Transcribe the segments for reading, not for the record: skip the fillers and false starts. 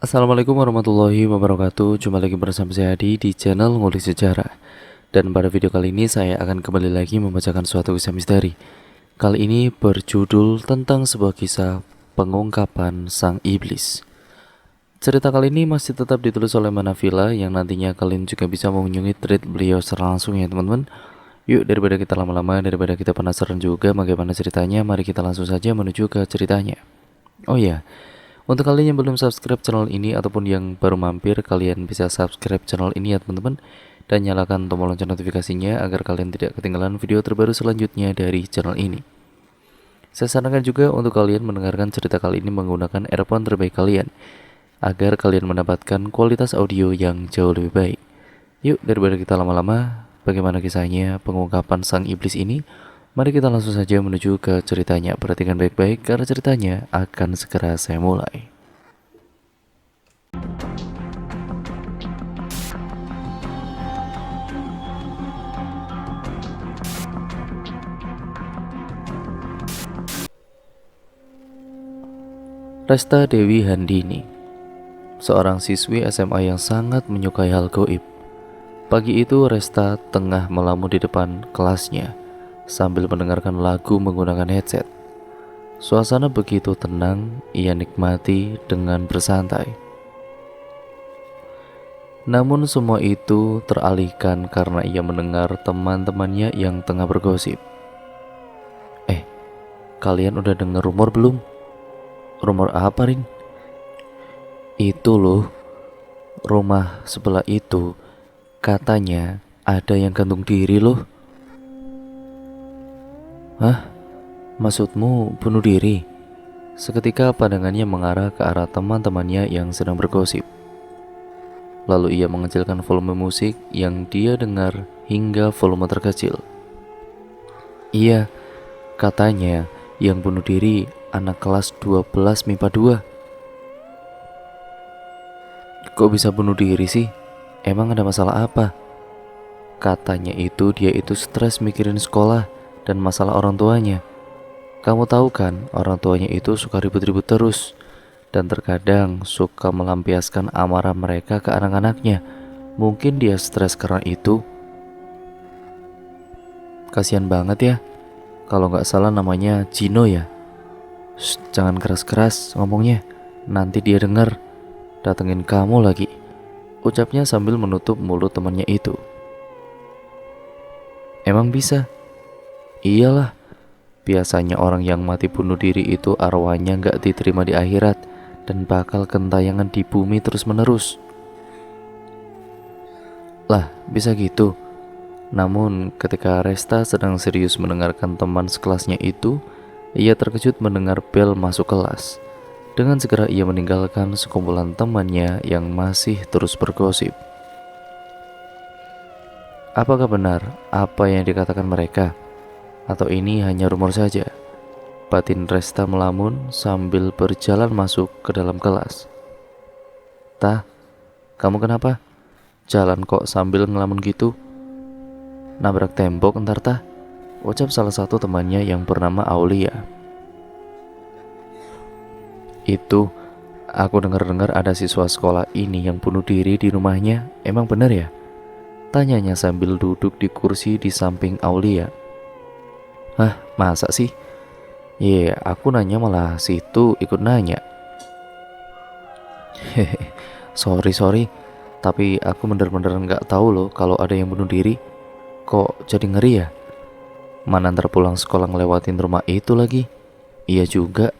Assalamualaikum warahmatullahi wabarakatuh. Jumpa lagi bersama saya Adi di channel Ngulik Sejarah. Dan pada video kali ini saya akan kembali lagi membacakan suatu kisah misteri. Kali ini berjudul tentang sebuah kisah pengungkapan sang iblis. Cerita kali ini masih tetap ditulis oleh Manavila yang nantinya kalian juga bisa mengunjungi thread beliau secara langsung ya teman-teman. Yuk daripada kita lama-lama, daripada kita penasaran juga bagaimana ceritanya, mari kita langsung saja menuju ke ceritanya. Oh ya, untuk kalian yang belum subscribe channel ini ataupun yang baru mampir, kalian bisa subscribe channel ini ya teman-teman, dan nyalakan tombol lonceng notifikasinya agar kalian tidak ketinggalan video terbaru selanjutnya dari channel ini. Saya sarankan juga untuk kalian mendengarkan cerita kali ini menggunakan earphone terbaik kalian, agar kalian mendapatkan kualitas audio yang jauh lebih baik. Yuk daripada kita lama-lama, bagaimana kisahnya pengungkapan sang iblis ini? Mari kita langsung saja menuju ke ceritanya. Perhatikan baik-baik karena ceritanya akan segera saya mulai. Resta Dewi Handini, seorang siswi SMA yang sangat menyukai hal gaib. Pagi itu Resta tengah melamun di depan kelasnya sambil mendengarkan lagu menggunakan headset. Suasana begitu tenang, ia nikmati dengan bersantai. Namun semua itu teralihkan karena ia mendengar teman-temannya yang tengah bergosip. Kalian udah dengar rumor belum? Rumor apa, Rin? Itu loh, rumah sebelah itu katanya ada yang gantung diri loh. Hah? Maksudmu bunuh diri? Seketika pandangannya mengarah ke arah teman-temannya yang sedang bergosip. Lalu ia mengecilkan volume musik yang dia dengar hingga volume terkecil. Iya, katanya yang bunuh diri anak kelas 12 MIPA 2. Kok bisa bunuh diri sih? Emang ada masalah apa? Katanya dia itu stres mikirin sekolah dan masalah orang tuanya. Kamu tahu kan, orang tuanya itu suka ribut-ribut terus dan terkadang suka melampiaskan amarah mereka ke anak-anaknya. Mungkin dia stres karena itu. Kasihan banget ya. Kalau nggak salah namanya Gino ya. Shh, jangan keras-keras ngomongnya, nanti dia dengar. Datengin kamu lagi, ucapnya sambil menutup mulut temannya itu. Emang bisa? Iyalah, biasanya orang yang mati bunuh diri itu arwahnya nggak diterima di akhirat dan bakal gentayangan di bumi terus-menerus. Lah, bisa gitu. Namun ketika Resta sedang serius mendengarkan teman sekelasnya itu, ia terkejut mendengar bel masuk kelas. Dengan segera ia meninggalkan sekumpulan temannya yang masih terus bergosip. Apakah benar apa yang dikatakan mereka? Atau ini hanya rumor saja? Batin Resta melamun sambil berjalan masuk ke dalam kelas. Tah, kamu kenapa? Jalan kok sambil ngelamun gitu? Nabrak tembok entar tah? Ucap salah satu temannya yang bernama Aulia. Itu, aku dengar-dengar ada siswa sekolah ini yang bunuh diri di rumahnya. Emang benar ya? Tanyanya sambil duduk di kursi di samping Aulia. Hah, masa sih? Aku nanya malah situ ikut nanya. Hehe, sorry, tapi aku bener-bener nggak tahu loh kalau ada yang bunuh diri. Kok jadi ngeri ya? Mana ntar pulang sekolah ngelewatin rumah itu lagi? Iya juga,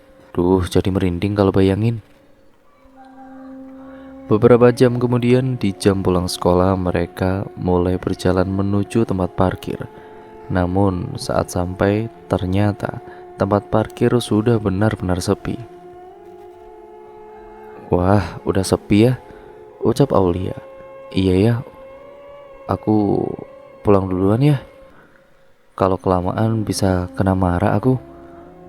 jadi merinding kalau bayangin. Beberapa jam kemudian di jam pulang sekolah mereka mulai berjalan menuju tempat parkir. Namun saat sampai ternyata tempat parkir sudah benar-benar sepi. Wah, udah sepi ya? Ucap Aulia. Iya ya, aku pulang duluan ya. Kalau kelamaan bisa kena marah aku,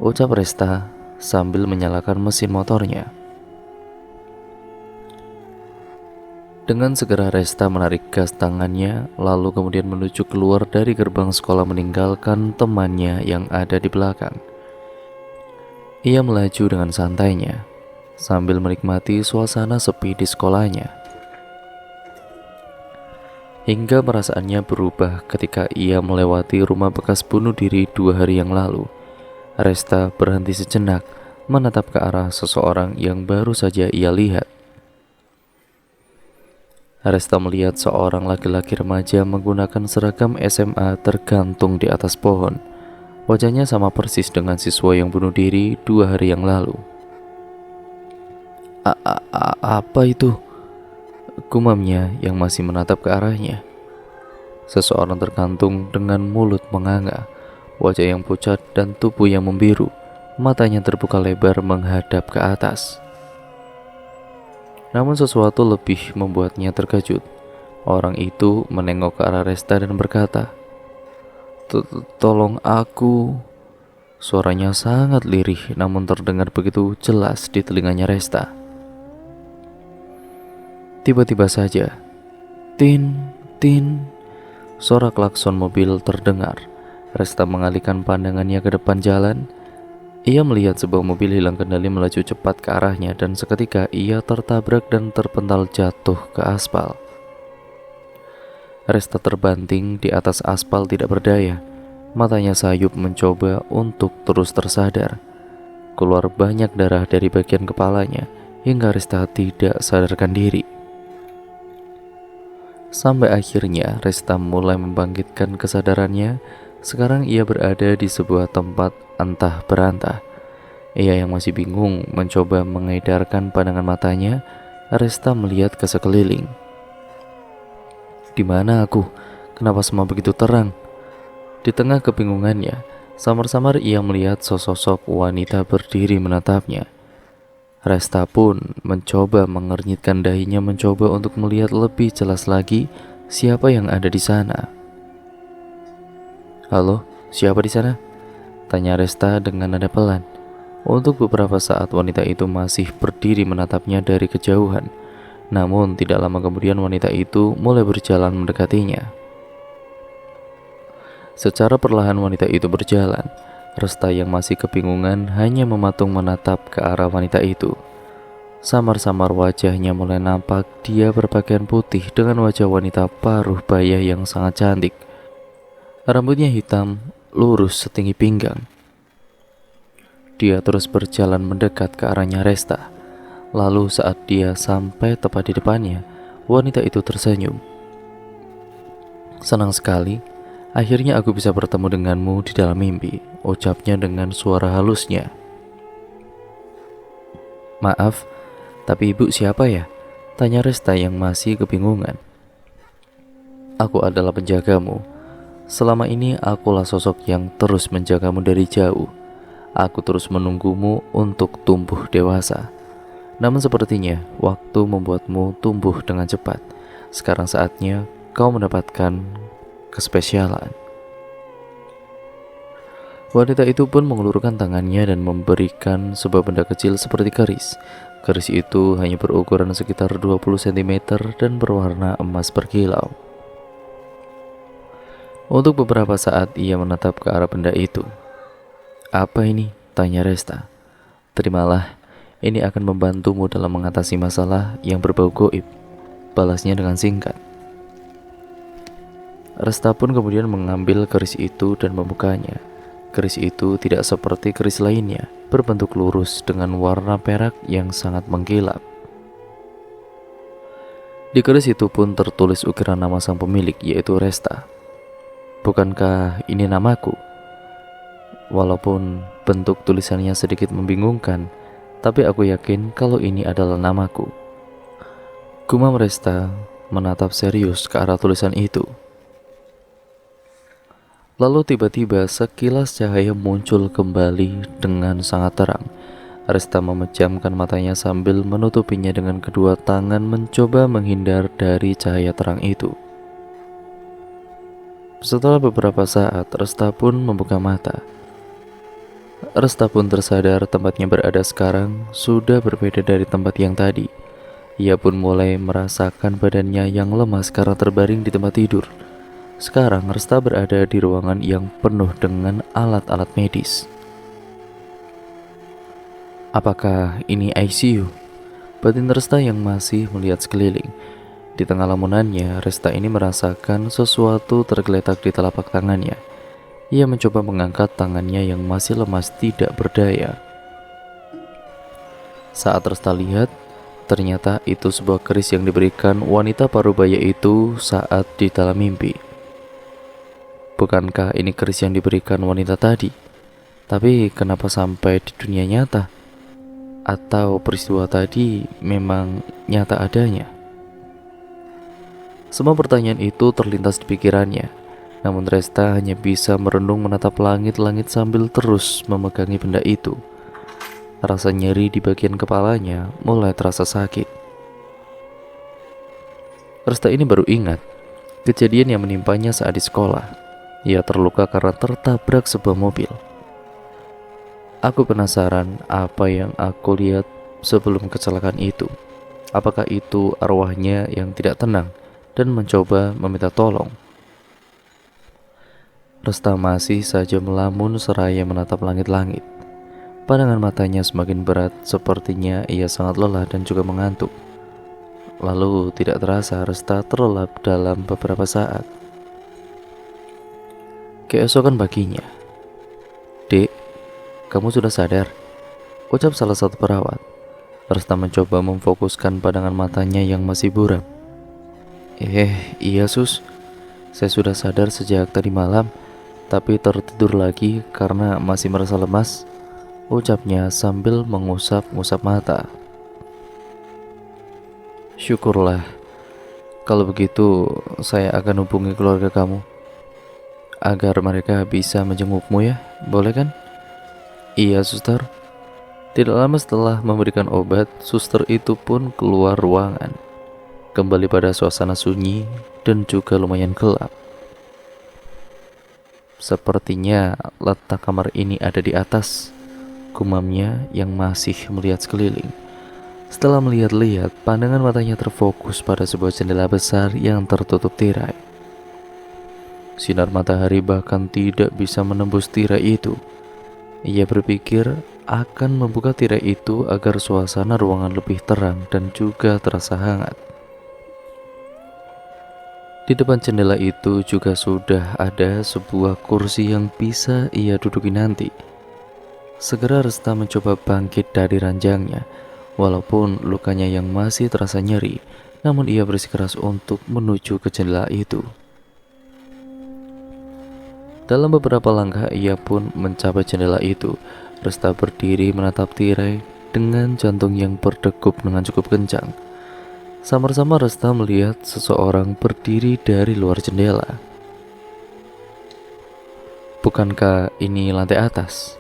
ucap Resta sambil menyalakan mesin motornya. Dengan segera Resta menarik gas tangannya, lalu kemudian menuju keluar dari gerbang sekolah meninggalkan temannya yang ada di belakang. Ia melaju dengan santainya. sambil menikmati suasana sepi di sekolahnya. Hingga perasaannya berubah ketika ia melewati rumah bekas bunuh diri 2 hari yang lalu. Resta berhenti sejenak, menatap ke arah seseorang yang baru saja ia lihat. Resta melihat seorang laki-laki remaja menggunakan seragam SMA tergantung di atas pohon. Wajahnya sama persis dengan siswa yang bunuh diri 2 hari yang lalu. Apa itu? Gumamnya yang masih menatap ke arahnya. Seseorang tergantung dengan mulut menganga, wajah yang pucat dan tubuh yang membiru. Matanya terbuka lebar menghadap ke atas. Namun sesuatu lebih membuatnya terkejut. Orang itu menengok ke arah Resta dan berkata, "Tolong aku." Suaranya sangat lirih namun terdengar begitu jelas di telinganya Resta. Tiba-tiba saja, tin, tin, suara klakson mobil terdengar. Resta mengalihkan pandangannya ke depan jalan. Ia melihat sebuah mobil hilang kendali melaju cepat ke arahnya dan seketika ia tertabrak dan terpental jatuh ke aspal. Resta terbanting di atas aspal tidak berdaya. Matanya sayup mencoba untuk terus tersadar. Keluar banyak darah dari bagian kepalanya hingga Resta tidak sadarkan diri. Sampai akhirnya Resta mulai membangkitkan kesadarannya. Sekarang ia berada di sebuah tempat entah berantah. Ia yang masih bingung mencoba mengedarkan pandangan matanya. Resta melihat ke sekeliling. Di mana aku? Kenapa semua begitu terang? Di tengah kebingungannya, samar-samar ia melihat sosok wanita berdiri menatapnya. Resta pun mencoba mengernyitkan dahinya mencoba untuk melihat lebih jelas lagi siapa yang ada di sana. "Halo, siapa di sana?" tanya Resta dengan nada pelan. Untuk beberapa saat wanita itu masih berdiri menatapnya dari kejauhan. Namun tidak lama kemudian wanita itu mulai berjalan mendekatinya. Secara perlahan wanita itu berjalan. Resta yang masih kebingungan hanya mematung menatap ke arah wanita itu. Samar-samar wajahnya mulai nampak. Dia berpakaian putih dengan wajah wanita paruh baya yang sangat cantik. Rambutnya hitam, lurus setinggi pinggang. Dia terus berjalan mendekat ke arahnya Resta. Lalu saat dia sampai tepat di depannya, wanita itu tersenyum. "Senang sekali, akhirnya aku bisa bertemu denganmu di dalam mimpi," ucapnya dengan suara halusnya. "Maaf, tapi ibu siapa ya?" tanya Resta yang masih kebingungan. "Aku adalah penjagamu. Selama ini akulah sosok yang terus menjagamu dari jauh. Aku terus menunggumu untuk tumbuh dewasa. Namun sepertinya waktu membuatmu tumbuh dengan cepat. Sekarang saatnya kau mendapatkan kespesialan." Wanita itu pun mengulurkan tangannya dan memberikan sebuah benda kecil seperti keris. Keris itu hanya berukuran sekitar 20 cm dan berwarna emas berkilau. Untuk beberapa saat ia menatap ke arah benda itu. "Apa ini?" tanya Resta. "Terimalah, ini akan membantumu dalam mengatasi masalah yang berbau goib," balasnya dengan singkat. Resta pun kemudian mengambil keris itu dan membukanya. Keris itu tidak seperti keris lainnya, berbentuk lurus dengan warna perak yang sangat mengkilap. Di keris itu pun tertulis ukiran nama sang pemilik, yaitu Resta. "Bukankah ini namaku?" Walaupun bentuk tulisannya sedikit membingungkan, tapi aku yakin kalau ini adalah namaku. Gumam Resta menatap serius ke arah tulisan itu. Lalu tiba-tiba sekilas cahaya muncul kembali dengan sangat terang. Resta memejamkan matanya sambil menutupinya dengan kedua tangan mencoba menghindar dari cahaya terang itu. Setelah beberapa saat, Resta pun membuka mata. Resta pun tersadar tempatnya berada sekarang sudah berbeda dari tempat yang tadi. Ia pun mulai merasakan badannya yang lemas karena terbaring di tempat tidur. Sekarang Resta berada di ruangan yang penuh dengan alat-alat medis. Apakah ini ICU? Batin Resta yang masih melihat sekeliling. Di tengah lamunannya, Resta ini merasakan sesuatu tergeletak di telapak tangannya. Ia mencoba mengangkat tangannya yang masih lemas tidak berdaya. Saat Resta lihat, ternyata itu sebuah keris yang diberikan wanita parubaya itu saat di dalam mimpi. Bukankah ini keris yang diberikan wanita tadi? Tapi kenapa sampai di dunia nyata? Atau peristiwa tadi memang nyata adanya? Semua pertanyaan itu terlintas di pikirannya. Namun Resta hanya bisa merenung menatap langit-langit sambil terus memegangi benda itu. Rasa nyeri di bagian kepalanya mulai terasa sakit. Resta ini baru ingat kejadian yang menimpanya saat di sekolah. Ia terluka karena tertabrak sebuah mobil. Aku penasaran apa yang aku lihat sebelum kecelakaan itu. Apakah itu arwahnya yang tidak tenang dan mencoba meminta tolong? Resta masih saja melamun seraya menatap langit-langit. Pandangan matanya semakin berat, sepertinya ia sangat lelah dan juga mengantuk. Lalu tidak terasa Resta terlelap dalam beberapa saat. Keesokan paginya, "Dek, kamu sudah sadar?" ucap salah satu perawat. Resta mencoba memfokuskan pandangan matanya yang masih buram. Iya sus, saya sudah sadar sejak tadi malam, tapi tertidur lagi karena masih merasa lemas," ucapnya sambil mengusap-ngusap mata. "Syukurlah, kalau begitu saya akan hubungi keluarga kamu agar mereka bisa menjengukmu ya, boleh kan?" "Iya suster." Tidak lama setelah memberikan obat, suster itu pun keluar ruangan, kembali pada suasana sunyi dan juga lumayan gelap. "Sepertinya letak kamar ini ada di atas," gumamnya yang masih melihat sekeliling. Setelah melihat-lihat, pandangan matanya terfokus pada sebuah jendela besar yang tertutup tirai. Sinar matahari bahkan tidak bisa menembus tirai itu. Ia berpikir akan membuka tirai itu agar suasana ruangan lebih terang dan juga terasa hangat. Di depan jendela itu juga sudah ada sebuah kursi yang bisa ia duduki nanti. Segera Resta mencoba bangkit dari ranjangnya. Walaupun lukanya yang masih terasa nyeri, namun ia bersikeras untuk menuju ke jendela itu. Dalam beberapa langkah ia pun mencapai jendela itu. Resta berdiri menatap tirai dengan jantung yang berdegup dengan cukup kencang. Samar-samar Resta melihat seseorang berdiri dari luar jendela. Bukankah ini lantai atas?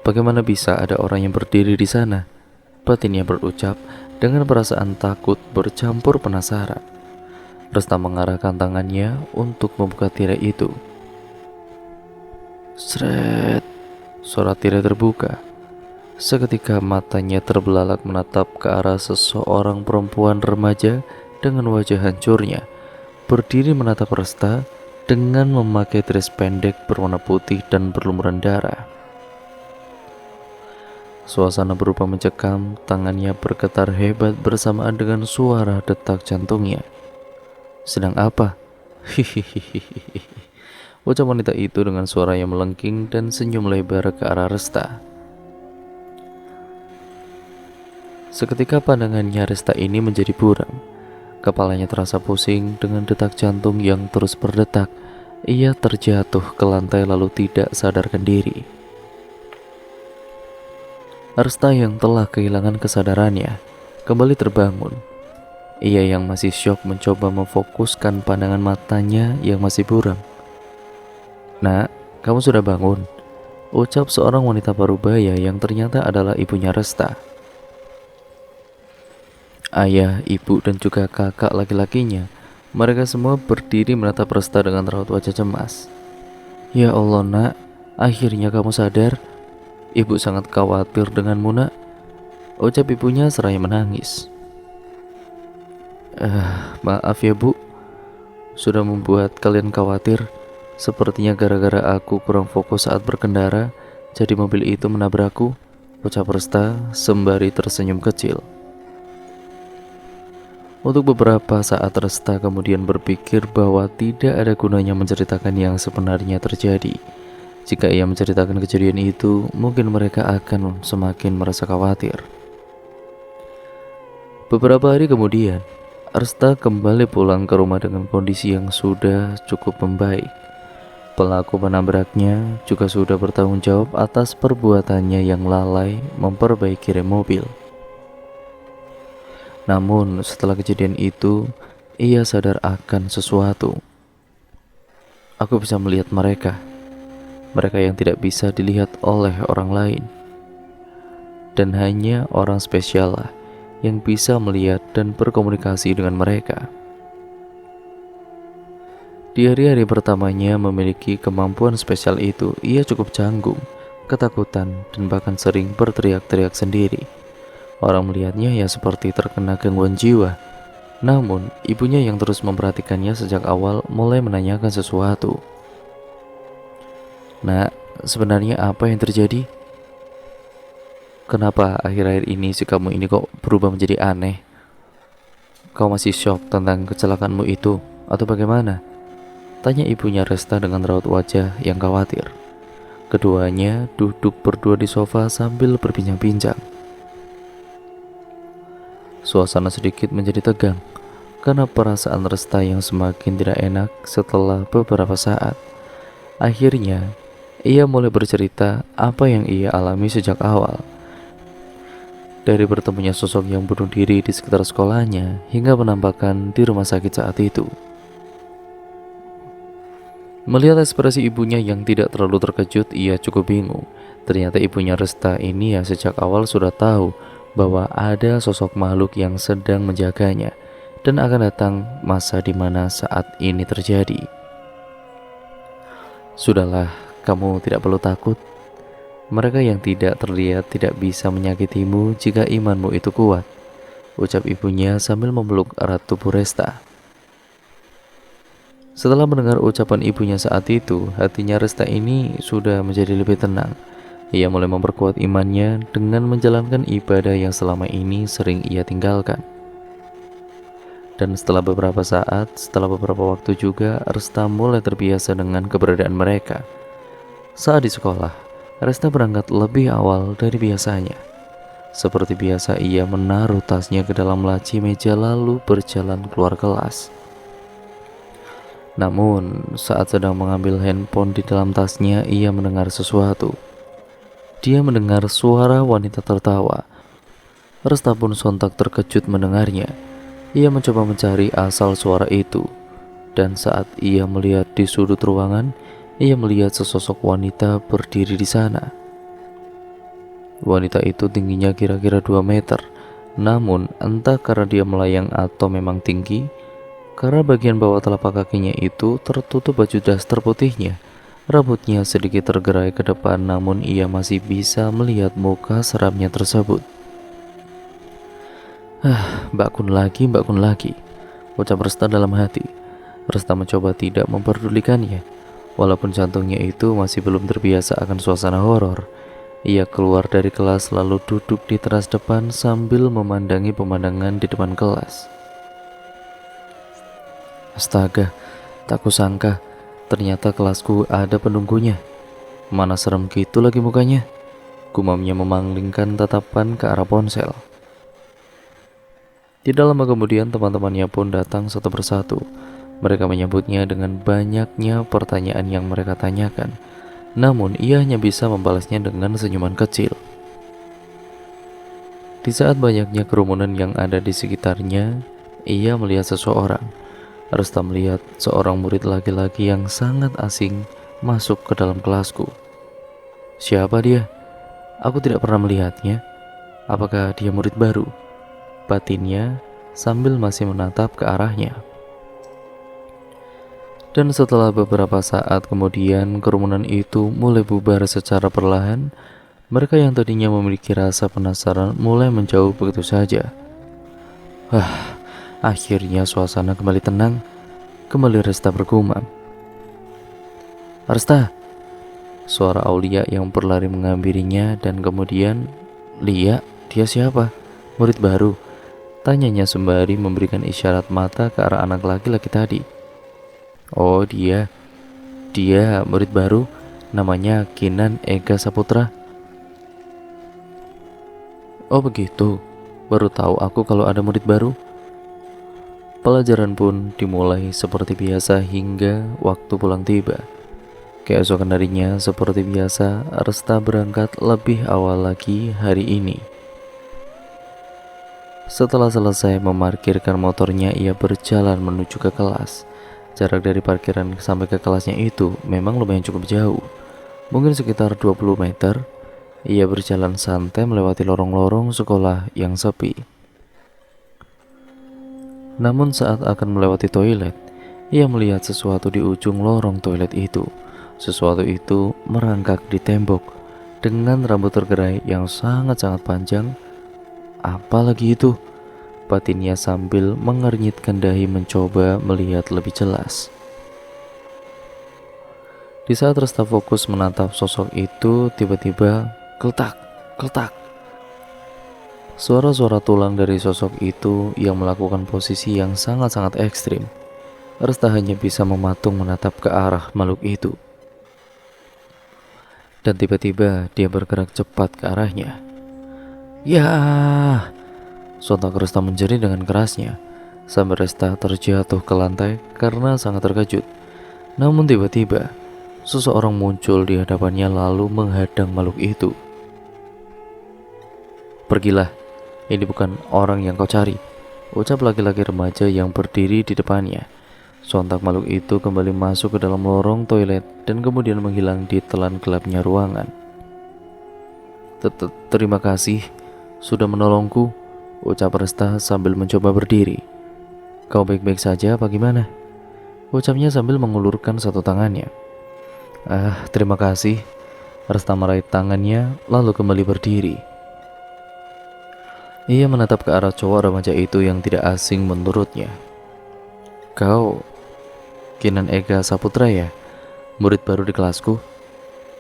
Bagaimana bisa ada orang yang berdiri di sana? Batinnya berucap dengan perasaan takut bercampur penasaran. Resta mengarahkan tangannya untuk membuka tirai itu. Sret, suara tirai terbuka. Seketika matanya terbelalak menatap ke arah seseorang perempuan remaja dengan wajah hancurnya, berdiri menatap Resta dengan memakai dress pendek berwarna putih dan berlumuran darah. Suasana berubah mencekam, tangannya bergetar hebat bersamaan dengan suara detak jantungnya. "Sedang apa?" "Hihihihi," ucap wanita itu dengan suara yang melengking dan senyum lebar ke arah Resta. Seketika pandangannya Resta ini menjadi buram. Kepalanya terasa pusing dengan detak jantung yang terus berdetak. Ia terjatuh ke lantai lalu tidak sadarkan diri. Resta yang telah kehilangan kesadarannya kembali terbangun. Ia yang masih syok mencoba memfokuskan pandangan matanya yang masih buram. "Nak, kamu sudah bangun?" ucap seorang wanita parubaya yang ternyata adalah ibunya Resta. Ayah, ibu, dan juga kakak laki-lakinya, mereka semua berdiri menatap Resta dengan raut wajah cemas. "Ya Allah nak, akhirnya kamu sadar. Ibu sangat khawatir denganmu nak," ucap ibunya seraya menangis. Maaf ya bu, sudah membuat kalian khawatir. Sepertinya gara-gara aku kurang fokus saat berkendara, jadi mobil itu menabrakku," ucap Resta sembari tersenyum kecil. Untuk beberapa saat Resta kemudian berpikir bahwa tidak ada gunanya menceritakan yang sebenarnya terjadi. Jika ia menceritakan kejadian itu, mungkin mereka akan semakin merasa khawatir. Beberapa hari kemudian, Resta kembali pulang ke rumah dengan kondisi yang sudah cukup membaik. Pelaku penabraknya juga sudah bertanggung jawab atas perbuatannya yang lalai memperbaiki rem mobil. Namun setelah kejadian itu, ia sadar akan sesuatu. Aku bisa melihat mereka yang tidak bisa dilihat oleh orang lain. Dan hanya orang spesial lah yang bisa melihat dan berkomunikasi dengan mereka. Di hari-hari pertamanya memiliki kemampuan spesial itu, ia cukup canggung, ketakutan, dan bahkan sering berteriak-teriak sendiri. Orang melihatnya ya seperti terkena gangguan jiwa. Namun, ibunya yang terus memperhatikannya sejak awal mulai menanyakan sesuatu. "Nak, sebenarnya apa yang terjadi? Kenapa akhir-akhir ini sikapmu ini kok berubah menjadi aneh? Kau masih shock tentang kecelakaanmu itu, atau bagaimana?" Tanya ibunya Resta dengan raut wajah yang khawatir. Keduanya duduk berdua di sofa sambil berbincang-bincang. Suasana sedikit menjadi tegang karena perasaan Resta yang semakin tidak enak setelah beberapa saat. Akhirnya, ia mulai bercerita apa yang ia alami sejak awal. Dari bertemunya sosok yang bunuh diri di sekitar sekolahnya hingga penampakan di rumah sakit saat itu. Melihat ekspresi ibunya yang tidak terlalu terkejut, ia cukup bingung. Ternyata ibunya Resta ini ya sejak awal sudah tahu bahwa ada sosok makhluk yang sedang menjaganya dan akan datang masa di mana saat ini terjadi. "Sudahlah, kamu tidak perlu takut. Mereka yang tidak terlihat tidak bisa menyakitimu jika imanmu itu kuat," ucap ibunya sambil memeluk erat tubuh Resta. Setelah mendengar ucapan ibunya saat itu, hatinya Resta ini sudah menjadi lebih tenang. Ia mulai memperkuat imannya dengan menjalankan ibadah yang selama ini sering ia tinggalkan. Dan setelah beberapa waktu juga, Resta mulai terbiasa dengan keberadaan mereka. Saat di sekolah, Resta berangkat lebih awal dari biasanya. Seperti biasa, ia menaruh tasnya ke dalam laci meja lalu berjalan keluar kelas. Namun, saat sedang mengambil handphone di dalam tasnya, ia mendengar sesuatu. Dia mendengar suara wanita tertawa. Resta pun sontak terkejut mendengarnya. Ia mencoba mencari asal suara itu. Dan saat ia melihat di sudut ruangan, ia melihat sesosok wanita berdiri di sana. Wanita itu tingginya kira-kira 2 meter. Namun, entah karena dia melayang atau memang tinggi, karena bagian bawah telapak kakinya itu tertutup baju daster putihnya. Rambutnya sedikit tergerai ke depan, namun ia masih bisa melihat muka seramnya tersebut. Mbak Kun lagi, ucap Resta dalam hati. Resta mencoba tidak memperdulikannya. Walaupun jantungnya itu masih belum terbiasa akan suasana horor. Ia keluar dari kelas lalu duduk di teras depan sambil memandangi pemandangan di depan kelas. Astaga, tak kusangka ternyata kelasku ada penunggunya. Mana serem gitu lagi mukanya. Gumamnya memanglingkan tatapan ke arah ponsel. Tidak lama kemudian teman-temannya pun datang satu persatu. Mereka menyambutnya dengan banyaknya pertanyaan yang mereka tanyakan. Namun ia hanya bisa membalasnya dengan senyuman kecil. Di saat banyaknya kerumunan yang ada di sekitarnya, ia melihat seseorang. Resta melihat seorang murid laki-laki yang sangat asing masuk ke dalam kelasku. Siapa dia? Aku tidak pernah melihatnya. Apakah dia murid baru? Batinnya sambil masih menatap ke arahnya. Dan setelah beberapa saat kemudian, kerumunan itu mulai bubar secara perlahan. Mereka yang tadinya memiliki rasa penasaran mulai menjauh begitu saja. Akhirnya suasana kembali tenang. Kembali Resta bergumam. "Resta!" Suara Aulia yang berlari menghampirinya dan kemudian Lia, dia siapa? Murid baru? Tanyanya sembari memberikan isyarat mata ke arah anak laki-laki tadi. Oh dia murid baru, namanya Kinan Ega Saputra. Oh begitu, baru tahu aku kalau ada murid baru. Pelajaran pun dimulai seperti biasa hingga waktu pulang tiba. Keesokan harinya seperti biasa, Resta berangkat lebih awal lagi hari ini. Setelah selesai memarkirkan motornya, ia berjalan menuju ke kelas. Jarak dari parkiran sampai ke kelasnya itu memang lumayan cukup jauh, mungkin sekitar 20 meter. Ia berjalan santai melewati lorong-lorong sekolah yang sepi. Namun saat akan melewati toilet, ia melihat sesuatu di ujung lorong toilet itu. Sesuatu itu merangkak di tembok dengan rambut tergerai yang sangat-sangat panjang. Apalagi itu? Batinnya sambil mengernyitkan dahi mencoba melihat lebih jelas. Di saat Resta fokus menatap sosok itu, tiba-tiba kletak, kletak. Suara-suara tulang dari sosok itu yang melakukan posisi yang sangat-sangat ekstrim. Resta hanya bisa mematung menatap ke arah makhluk itu. Dan tiba-tiba dia bergerak cepat ke arahnya. Ya! Sontak Resta menjerit dengan kerasnya, sampai Resta terjatuh ke lantai karena sangat terkejut. Namun tiba-tiba, seseorang muncul di hadapannya lalu menghadang makhluk itu. Pergilah, ini bukan orang yang kau cari, ucap laki-laki remaja yang berdiri di depannya. Sontak makhluk itu kembali masuk ke dalam lorong toilet dan kemudian menghilang di telan gelapnya ruangan. Terima kasih sudah menolongku, ucap Resta sambil mencoba berdiri. Kau baik-baik saja apa gimana? Ucapnya sambil mengulurkan satu tangannya. Terima kasih. Resta meraih tangannya lalu kembali berdiri. Ia menatap ke arah cowok remaja itu yang tidak asing menurutnya. Kau Kinan Ega Saputra ya? Murid baru di kelasku?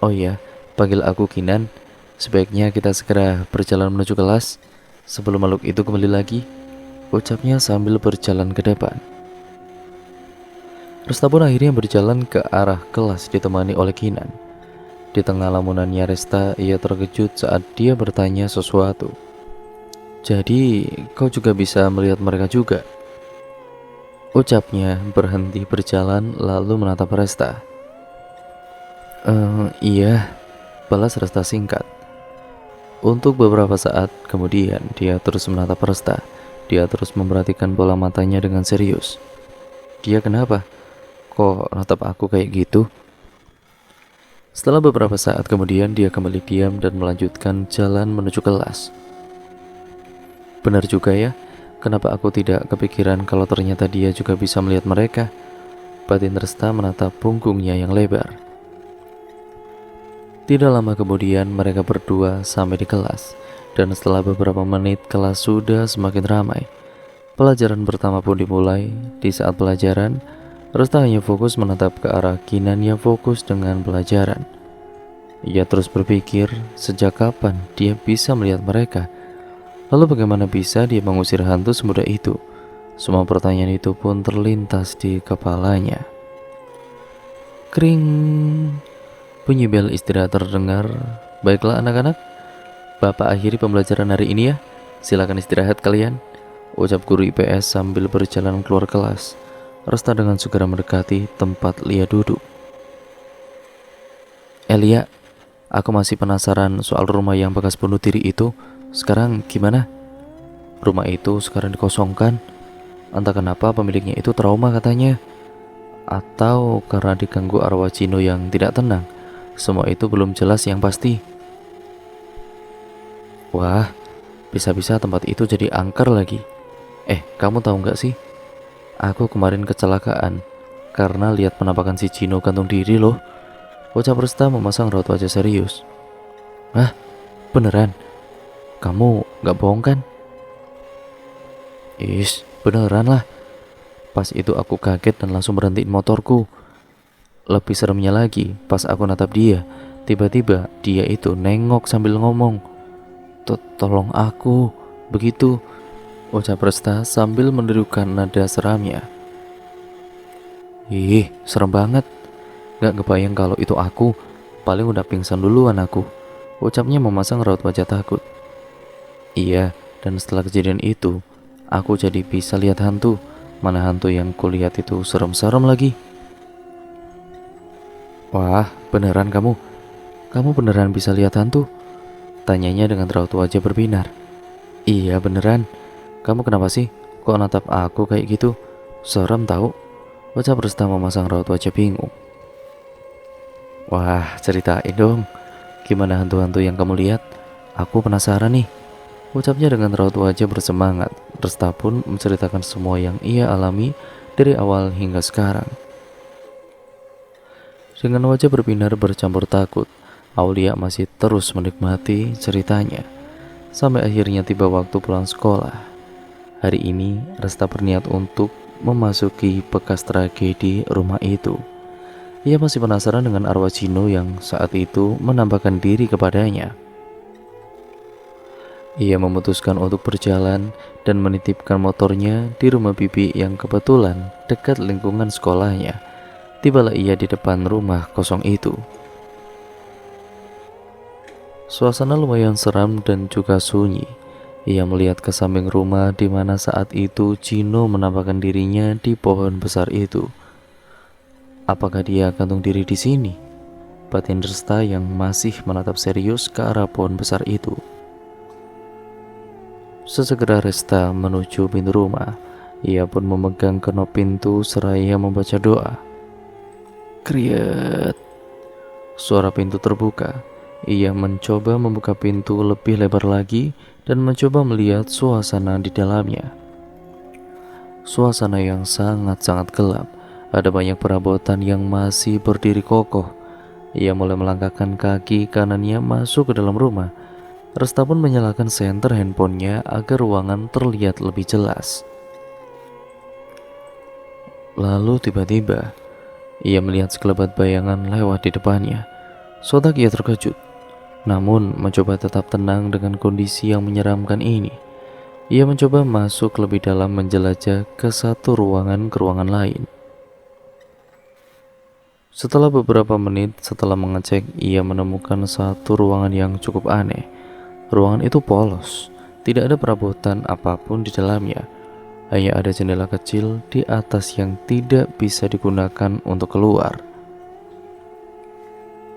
Oh iya, panggil aku Kinan. Sebaiknya kita segera berjalan menuju kelas sebelum makhluk itu kembali lagi, ucapnya sambil berjalan ke depan. Resta pun akhirnya berjalan ke arah kelas ditemani oleh Kinan. Di tengah lamunannya Resta, ia terkejut saat dia bertanya sesuatu. Jadi kau juga bisa melihat mereka juga? Ucapnya berhenti berjalan lalu menatap Resta. Iya, balas Resta singkat. Untuk beberapa saat kemudian dia terus menatap Resta. Dia terus memperhatikan bola matanya dengan serius. Dia kenapa? Kok natap aku kayak gitu? Setelah beberapa saat kemudian dia kembali diam dan melanjutkan jalan menuju kelas. Benar juga ya, kenapa aku tidak kepikiran kalau ternyata dia juga bisa melihat mereka? Batin Resta menatap punggungnya yang lebar. Tidak lama kemudian mereka berdua sampai di kelas, dan setelah beberapa menit kelas sudah semakin ramai. Pelajaran pertama pun dimulai. Di saat pelajaran, Resta hanya fokus menatap ke arah Kinan yang fokus dengan pelajaran. Ia terus berpikir sejak kapan dia bisa melihat mereka. Lalu bagaimana bisa dia mengusir hantu semudah itu? Semua pertanyaan itu pun terlintas di kepalanya. Kring. Bunyi bel istirahat terdengar. Baiklah anak-anak, Bapak akhiri pembelajaran hari ini ya. Silakan istirahat kalian, ucap guru IPS sambil berjalan keluar kelas. Resta dengan segera mendekati tempat Lia duduk. Lia, aku masih penasaran soal rumah yang bekas bunuh diri itu. Sekarang gimana? Rumah itu sekarang dikosongkan. Entah kenapa pemiliknya itu trauma katanya. Atau karena diganggu arwah Cino yang tidak tenang. Semua itu belum jelas yang pasti. Wah, bisa-bisa tempat itu jadi angker lagi. Kamu tahu nggak sih? Aku kemarin kecelakaan karena lihat penampakan si Cino gantung diri loh. Ucap Resta memasang raut wajah serius. Hah? Beneran? Kamu gak bohong kan? Beneran lah. Pas itu aku kaget dan langsung berhentiin motorku. Lebih seremnya lagi, pas aku natap dia, tiba-tiba dia itu nengok sambil ngomong. Tolong aku." Begitu ucap Resta sambil menirukan nada seramnya. "Ih, serem banget. Gak kebayang kalau itu aku. Paling udah pingsan duluan aku," ucapnya memasang raut wajah takut. "Iya, dan setelah kejadian itu, aku jadi bisa lihat hantu. Mana hantu yang kulihat itu serem-serem lagi." "Wah, beneran kamu? Kamu beneran bisa lihat hantu?" tanyanya dengan raut wajah berbinar. "Iya beneran. Kamu kenapa sih? Kok natap aku kayak gitu? Serem tahu," ucap Resta memasang raut wajah bingung. "Wah, ceritain dong. Gimana hantu-hantu yang kamu lihat? Aku penasaran nih," ucapnya dengan raut wajah bersemangat. Resta pun menceritakan semua yang ia alami dari awal hingga sekarang. Dengan wajah berbinar bercampur takut, Aulia masih terus menikmati ceritanya. Sampai akhirnya tiba waktu pulang sekolah. Hari ini, Resta berniat untuk memasuki bekas tragedi rumah itu. Ia masih penasaran dengan arwah Cino yang saat itu menampakkan diri kepadanya. Ia memutuskan untuk berjalan dan menitipkan motornya di rumah bibi yang kebetulan dekat lingkungan sekolahnya. Tibalah ia di depan rumah kosong itu. Suasana lumayan seram dan juga sunyi. Ia melihat ke samping rumah di mana saat itu Cino menampakkan dirinya di pohon besar itu. Apakah dia gantung diri di sini? Batin Resta yang masih menatap serius ke arah pohon besar itu. Sesegera Resta menuju pintu rumah. Ia pun memegang kenop pintu seraya membaca doa. Kriet. Suara pintu terbuka. Ia mencoba membuka pintu lebih lebar lagi dan mencoba melihat suasana di dalamnya. Suasana yang sangat-sangat gelap. Ada banyak perabotan yang masih berdiri kokoh. Ia mulai melangkahkan kaki kanannya masuk ke dalam rumah. Resta pun menyalakan senter handphonenya agar ruangan terlihat lebih jelas. Lalu tiba-tiba ia melihat sekelebat bayangan lewat di depannya. Sontak ia terkejut, namun mencoba tetap tenang dengan kondisi yang menyeramkan ini. Ia mencoba masuk lebih dalam menjelajah ke satu ruangan ke ruangan lain. Setelah beberapa menit setelah mengecek, ia menemukan satu ruangan yang cukup aneh. Ruangan itu polos, tidak ada perabotan apapun di dalamnya. Hanya ada jendela kecil di atas yang tidak bisa digunakan untuk keluar.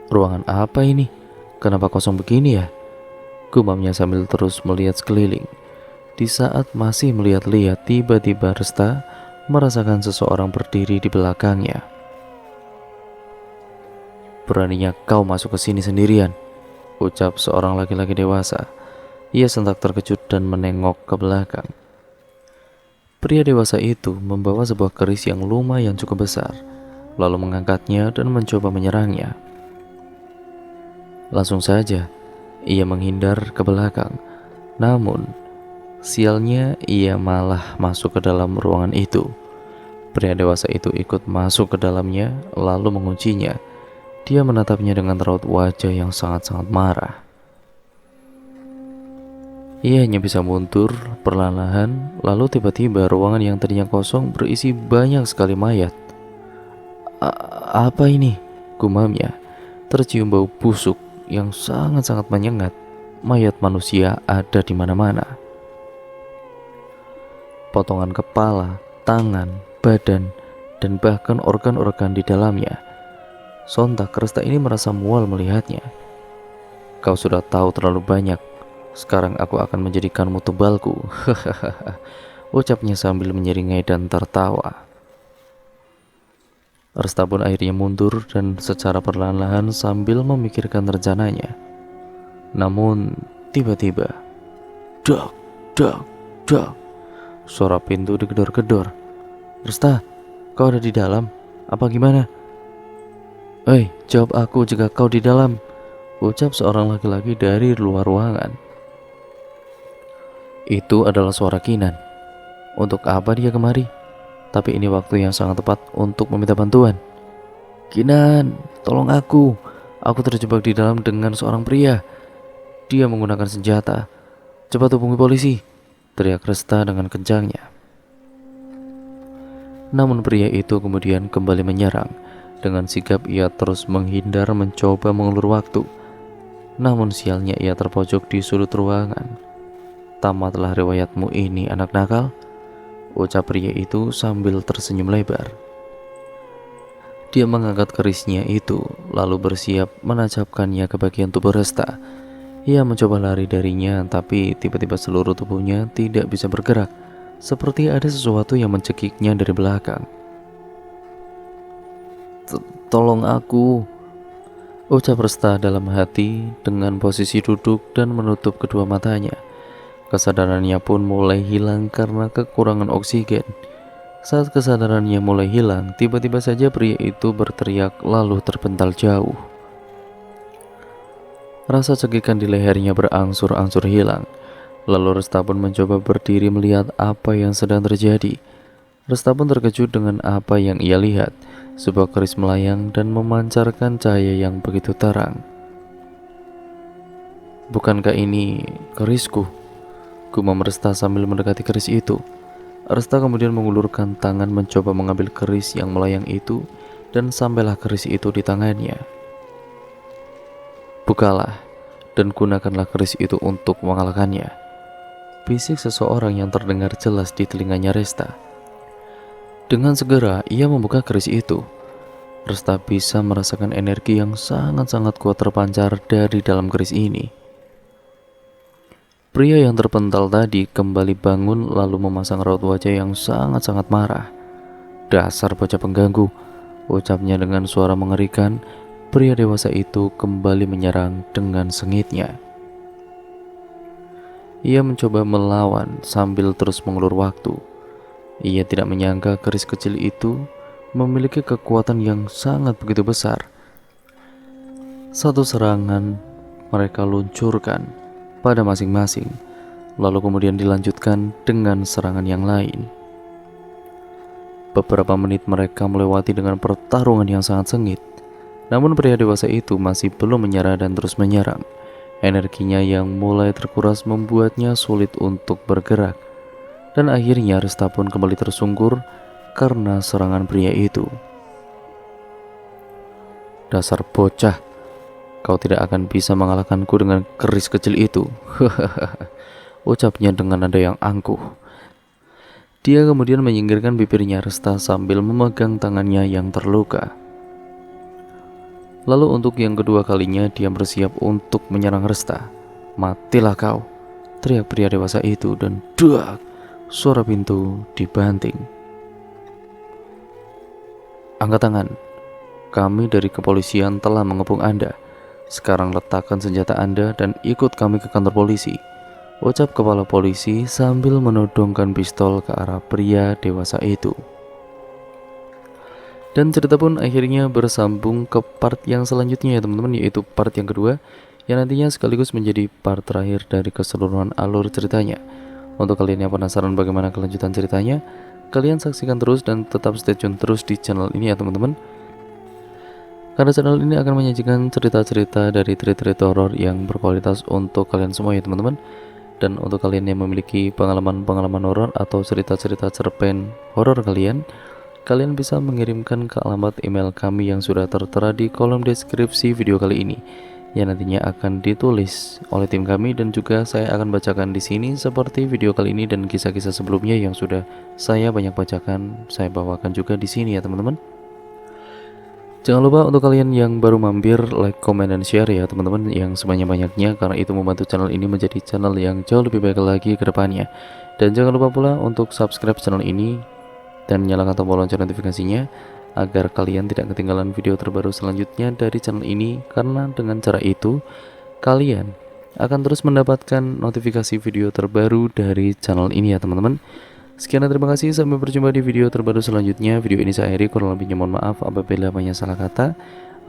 Ruangan apa ini? Kenapa kosong begini ya? Gumamnya sambil terus melihat sekeliling. Di saat masih melihat-lihat, tiba-tiba Resta merasakan seseorang berdiri di belakangnya. "Beraninya kau masuk ke sini sendirian," ucap seorang laki-laki dewasa. Ia sontak terkejut dan menengok ke belakang. Pria dewasa itu membawa sebuah keris yang lumayan cukup besar, lalu mengangkatnya dan mencoba menyerangnya. Langsung saja, ia menghindar ke belakang. Namun, sialnya ia malah masuk ke dalam ruangan itu. Pria dewasa itu ikut masuk ke dalamnya, lalu menguncinya. Dia menatapnya dengan raut wajah yang sangat-sangat marah. Ia hanya bisa mundur perlahan-lahan, lalu tiba-tiba ruangan yang tadinya kosong berisi banyak sekali mayat. Apa ini?" gumamnya. Tercium bau busuk yang sangat-sangat menyengat. Mayat manusia ada di mana-mana. Potongan kepala, tangan, badan, dan bahkan organ-organ di dalamnya. Sontak Resta ini merasa mual melihatnya. "Kau sudah tahu terlalu banyak. Sekarang aku akan menjadikanmu tubalku." ucapnya sambil menyeringai dan tertawa. Resta pun akhirnya mundur dan secara perlahan-lahan sambil memikirkan rencananya. Namun tiba-tiba, dak, dak, dak, suara pintu digedor-gedor. "Resta, kau ada di dalam? Apa gimana?" "Hei, jawab aku jika kau di dalam," ucap seorang laki-laki dari luar ruangan. Itu adalah suara Kinan. Untuk apa dia kemari? Tapi ini waktu yang sangat tepat untuk meminta bantuan. "Kinan, tolong aku. Aku terjebak di dalam dengan seorang pria. Dia menggunakan senjata. "Cepat hubungi polisi!" teriak Resta dengan kencangnya. Namun pria itu kemudian kembali menyerang. Dengan sigap ia terus menghindar, mencoba mengulur waktu. Namun sialnya ia terpojok di sudut ruangan. "Tamatlah riwayatmu ini, anak nakal," ucap pria itu sambil tersenyum lebar. Dia mengangkat kerisnya itu, lalu bersiap menancapkannya ke bagian tubuh Resta. Ia mencoba lari darinya, tapi tiba-tiba seluruh tubuhnya tidak bisa bergerak, seperti ada sesuatu yang mencekiknya dari belakang. "Tolong aku," ucap Resta dalam hati dengan posisi duduk dan menutup kedua matanya. Kesadarannya pun mulai hilang karena kekurangan oksigen. Saat kesadarannya mulai hilang, tiba-tiba saja pria itu berteriak lalu terpental jauh. Rasa cekikan di lehernya berangsur-angsur hilang. Lalu Resta pun mencoba berdiri melihat apa yang sedang terjadi. Resta pun terkejut dengan apa yang ia lihat. Sebuah keris melayang dan memancarkan cahaya yang begitu terang. "Bukankah ini kerisku?" gumam Resta sambil mendekati keris itu. Resta kemudian mengulurkan tangan mencoba mengambil keris yang melayang itu, dan sampailah keris itu di tangannya. "Bukalah dan gunakanlah keris itu untuk mengalahkannya," bisik seseorang yang terdengar jelas di telinganya Resta. Dengan segera ia membuka keris itu. Resta bisa merasakan energi yang sangat-sangat kuat terpancar dari dalam keris ini. Pria yang terpental tadi kembali bangun lalu memasang raut wajah yang sangat-sangat marah. "Dasar bocah pengganggu," ucapnya dengan suara mengerikan. Pria dewasa itu kembali menyerang dengan sengitnya. Ia mencoba melawan sambil terus mengulur waktu. Ia tidak menyangka keris kecil itu memiliki kekuatan yang sangat begitu besar. Satu serangan mereka luncurkan pada masing-masing, lalu kemudian dilanjutkan dengan serangan yang lain. Beberapa menit mereka melewati dengan pertarungan yang sangat sengit. Namun pria dewasa itu masih belum menyerah dan terus menyerang. Energinya yang mulai terkuras membuatnya sulit untuk bergerak. Dan akhirnya Resta pun kembali tersungkur karena serangan pria itu. "Dasar bocah, kau tidak akan bisa mengalahkanku dengan keris kecil itu," ucapnya dengan nada yang angkuh. Dia kemudian menyingkirkan bibirnya Resta sambil memegang tangannya yang terluka. Lalu untuk yang kedua kalinya dia bersiap untuk menyerang Resta. "Matilah kau," teriak pria dewasa itu, dan duak, suara pintu dibanting. "Angkat tangan, kami dari kepolisian telah mengepung Anda. Sekarang letakkan senjata Anda dan ikut kami ke kantor polisi," ucap kepala polisi sambil menodongkan pistol ke arah pria dewasa itu. Dan cerita pun akhirnya bersambung ke part yang selanjutnya ya teman-teman, yaitu part yang kedua, yang nantinya sekaligus menjadi part terakhir dari keseluruhan alur ceritanya. Untuk kalian yang penasaran bagaimana kelanjutan ceritanya, kalian saksikan terus dan tetap stay tune terus di channel ini ya teman-teman, karena channel ini akan menyajikan cerita-cerita dari cerita horor yang berkualitas untuk kalian semua ya teman-teman. Dan untuk kalian yang memiliki pengalaman-pengalaman horor atau cerita-cerita cerpen horor kalian bisa mengirimkan ke alamat email kami yang sudah tertera di kolom deskripsi video kali ini, yang nantinya akan ditulis oleh tim kami dan juga saya akan bacakan di sini seperti video kali ini dan kisah-kisah sebelumnya yang sudah saya banyak bacakan, saya bawakan juga di sini ya teman-teman. Jangan lupa untuk kalian yang baru mampir, like, comment, dan share ya teman-teman yang sebanyak-banyaknya, karena itu membantu channel ini menjadi channel yang jauh lebih baik lagi ke depannya. Dan jangan lupa pula untuk subscribe channel ini dan nyalakan tombol lonceng notifikasinya agar kalian tidak ketinggalan video terbaru selanjutnya dari channel ini, karena dengan cara itu kalian akan terus mendapatkan notifikasi video terbaru dari channel ini ya teman-teman. Sekian dan terima kasih, sampai berjumpa di video terbaru selanjutnya. Video ini saya akhiri, kurang lebihnya mohon maaf apabila banyak salah kata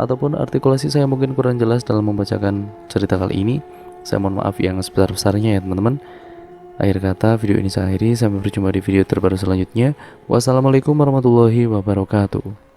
ataupun artikulasi saya mungkin kurang jelas dalam membacakan cerita kali ini. Saya mohon maaf yang sebesar-besarnya ya teman-teman. Akhir kata, video ini saya akhiri, sampai berjumpa di video terbaru selanjutnya. Wassalamualaikum warahmatullahi wabarakatuh.